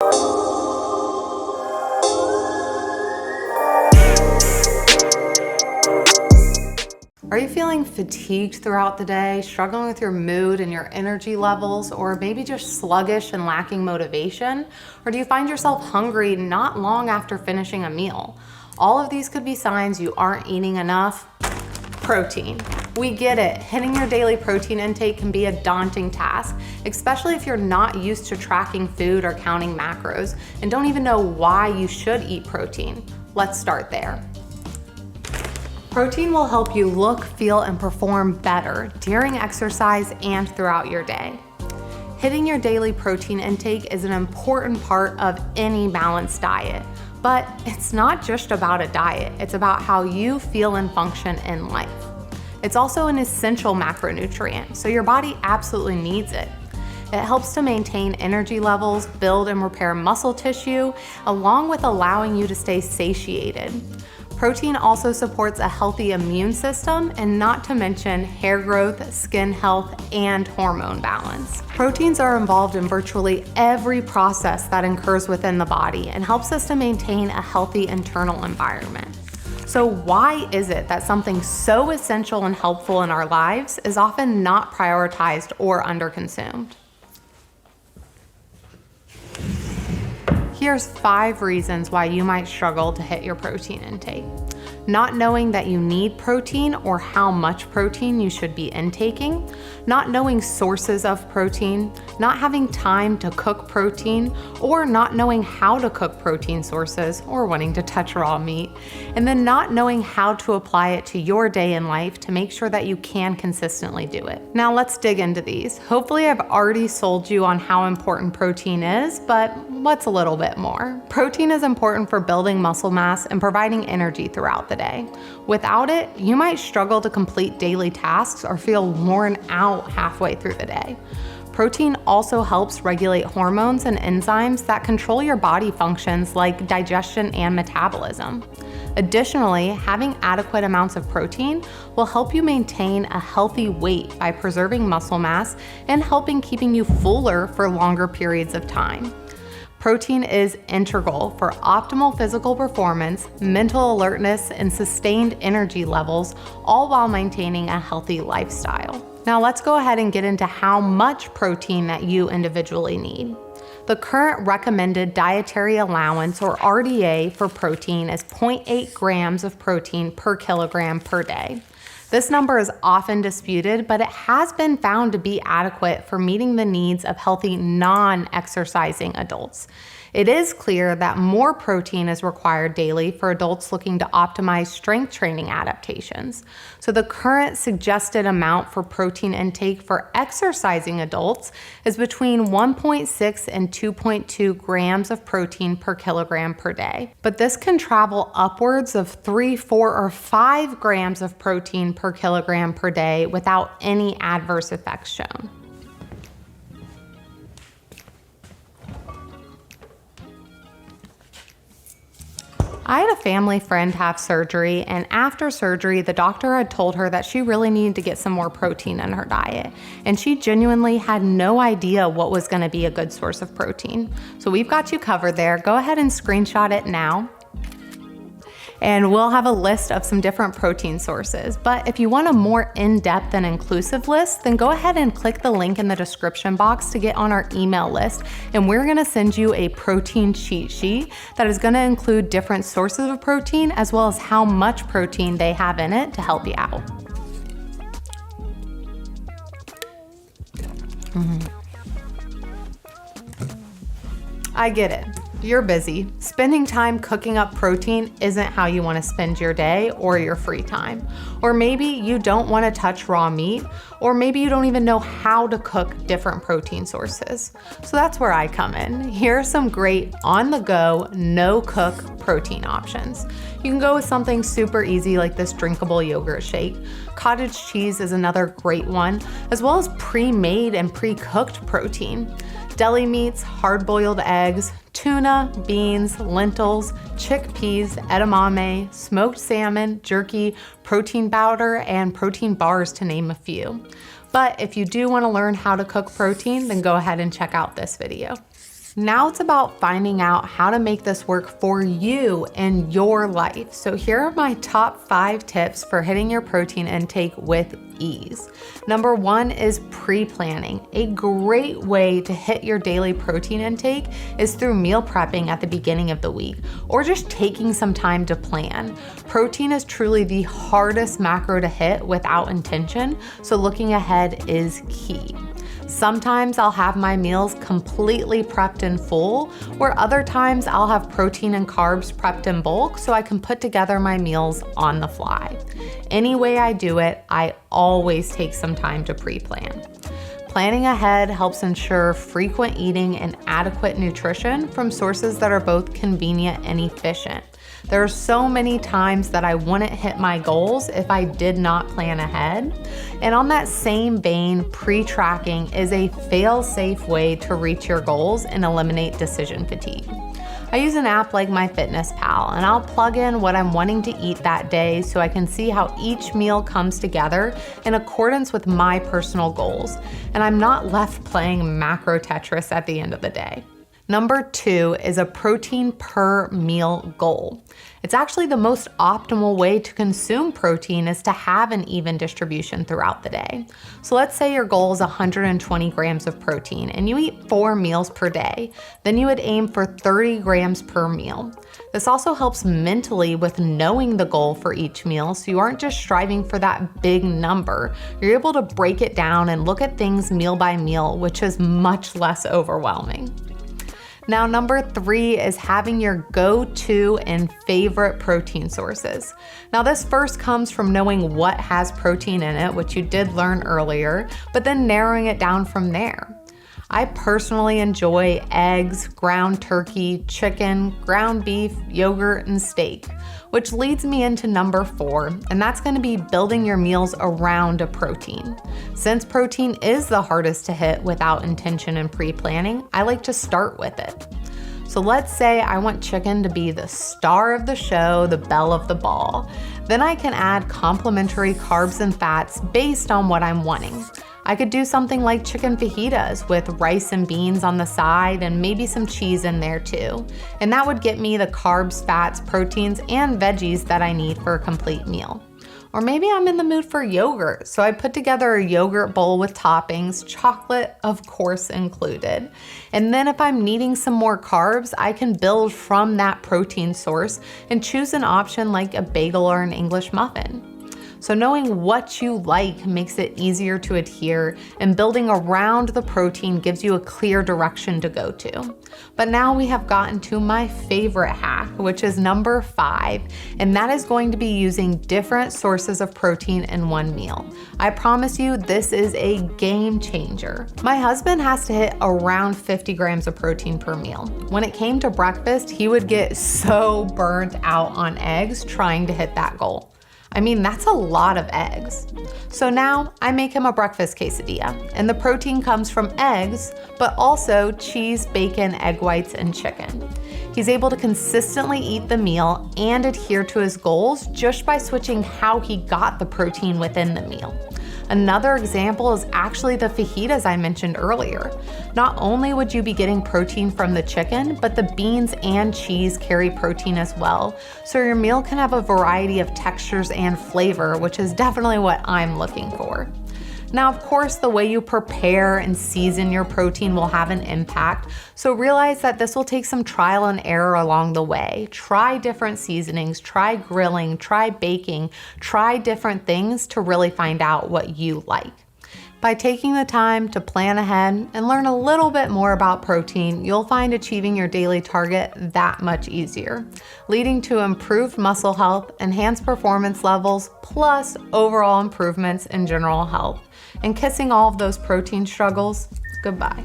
Are you feeling fatigued throughout the day, struggling with your mood and your energy levels, or maybe just sluggish and lacking motivation? Or do you find yourself hungry not long after finishing a meal? All of these could be signs you aren't eating enough protein. We get it. Hitting your daily protein intake can be a daunting task, especially if you're not used to tracking food or counting macros and don't even know why you should eat protein. Let's start there. Protein will help you look, feel, and perform better during exercise and throughout your day. Hitting your daily protein intake is an important part of any balanced diet, but it's not just about a diet, it's about how you feel and function in life. It's also an essential macronutrient, so your body absolutely needs it. It helps to maintain energy levels, build and repair muscle tissue, along with allowing you to stay satiated. Protein also supports a healthy immune system, and not to mention hair growth, skin health, and hormone balance. Proteins are involved in virtually every process that occurs within the body and helps us to maintain a healthy internal environment. So why is it that something so essential and helpful in our lives is often not prioritized or underconsumed? Here's 5 reasons why you might struggle to hit your protein intake. Not knowing that you need protein or how much protein you should be intaking, not knowing sources of protein, not having time to cook protein, or not knowing how to cook protein sources or wanting to touch raw meat, and then not knowing how to apply it to your day in life to make sure that you can consistently do it. Now let's dig into these. Hopefully I've already sold you on how important protein is, but what's a little bit more? Protein is important for building muscle mass and providing energy throughout the day. Without it, you might struggle to complete daily tasks or feel worn out halfway through the day. Protein also helps regulate hormones and enzymes that control your body functions like digestion and metabolism. Additionally, having adequate amounts of protein will help you maintain a healthy weight by preserving muscle mass and helping keeping you fuller for longer periods of time. Protein is integral for optimal physical performance, mental alertness, and sustained energy levels, all while maintaining a healthy lifestyle. Now let's go ahead and get into how much protein that you individually need. The current recommended dietary allowance, or RDA, for protein is 0.8 grams of protein per kilogram per day. This number is often disputed, but it has been found to be adequate for meeting the needs of healthy non-exercising adults. It is clear that more protein is required daily for adults looking to optimize strength training adaptations. So the current suggested amount for protein intake for exercising adults is between 1.6 and 2.2 grams of protein per kilogram per day. But this can travel upwards of 3, 4, or 5 grams of protein per kilogram per day without any adverse effects shown. I had a family friend have surgery, and after surgery, the doctor had told her that she really needed to get some more protein in her diet, and she genuinely had no idea what was going to be a good source of protein. So we've got you covered there. Go ahead and screenshot it now, and we'll have a list of some different protein sources. But if you want a more in-depth and inclusive list, then go ahead and click the link in the description box to get on our email list, and we're gonna send you a protein cheat sheet that is gonna include different sources of protein as well as how much protein they have in it to help you out. I get it. You're busy. Spending time cooking up protein isn't how you want to spend your day or your free time. Or maybe you don't want to touch raw meat, or maybe you don't even know how to cook different protein sources. So that's where I come in. Here are some great on-the-go, no-cook protein options. You can go with something super easy like this drinkable yogurt shake. Cottage cheese is another great one, as well as pre-made and pre-cooked protein. Deli meats, hard-boiled eggs, tuna, beans, lentils, chickpeas, edamame, smoked salmon, jerky, protein powder, and protein bars, to name a few. But if you do want to learn how to cook protein, then go ahead and check out this video. Now it's about finding out how to make this work for you and your life. So here are my top 5 tips for hitting your protein intake with ease. Number 1 is pre-planning. A great way to hit your daily protein intake is through meal prepping at the beginning of the week, or just taking some time to plan. Protein is truly the hardest macro to hit without intention, so looking ahead is key. Sometimes I'll have my meals completely prepped in full, where other times I'll have protein and carbs prepped in bulk so I can put together my meals on the fly. Any way I do it, I always take some time to pre-plan. Planning ahead helps ensure frequent eating and adequate nutrition from sources that are both convenient and efficient. There are so many times that I wouldn't hit my goals if I did not plan ahead. And on that same vein, pre-tracking is a fail-safe way to reach your goals and eliminate decision fatigue. I use an app like MyFitnessPal, and I'll plug in what I'm wanting to eat that day so I can see how each meal comes together in accordance with my personal goals, and I'm not left playing macro Tetris at the end of the day. Number 2 is a protein per meal goal. It's actually the most optimal way to consume protein is to have an even distribution throughout the day. So let's say your goal is 120 grams of protein and you eat 4 meals per day. Then you would aim for 30 grams per meal. This also helps mentally with knowing the goal for each meal, so you aren't just striving for that big number. You're able to break it down and look at things meal by meal, which is much less overwhelming. Now, number 3 is having your go-to and favorite protein sources. Now, this first comes from knowing what has protein in it, which you did learn earlier, but then narrowing it down from there. I personally enjoy eggs, ground turkey, chicken, ground beef, yogurt, and steak, which leads me into number 4, and that's going to be building your meals around a protein. Since protein is the hardest to hit without intention and pre-planning, I like to start with it. So let's say I want chicken to be the star of the show, the belle of the ball. Then I can add complementary carbs and fats based on what I'm wanting. I could do something like chicken fajitas with rice and beans on the side and maybe some cheese in there too. And that would get me the carbs, fats, proteins, and veggies that I need for a complete meal. Or maybe I'm in the mood for yogurt, so I put together a yogurt bowl with toppings, chocolate of course included. And then if I'm needing some more carbs, I can build from that protein source and choose an option like a bagel or an English muffin. So knowing what you like makes it easier to adhere, and building around the protein gives you a clear direction to go to. But now we have gotten to my favorite hack, which is number 5, and that is going to be using different sources of protein in one meal. I promise you, this is a game changer. My husband has to hit around 50 grams of protein per meal. When it came to breakfast, he would get so burnt out on eggs trying to hit that goal. I mean, that's a lot of eggs. So now I make him a breakfast quesadilla, and the protein comes from eggs, but also cheese, bacon, egg whites, and chicken. He's able to consistently eat the meal and adhere to his goals just by switching how he got the protein within the meal. Another example is actually the fajitas I mentioned earlier. Not only would you be getting protein from the chicken, but the beans and cheese carry protein as well, so your meal can have a variety of textures and flavor, which is definitely what I'm looking for. Now, of course, the way you prepare and season your protein will have an impact, so realize that this will take some trial and error along the way. Try different seasonings, try grilling, try baking, try different things to really find out what you like. By taking the time to plan ahead and learn a little bit more about protein, you'll find achieving your daily target that much easier, leading to improved muscle health, enhanced performance levels, plus overall improvements in general health, and kissing all of those protein struggles goodbye.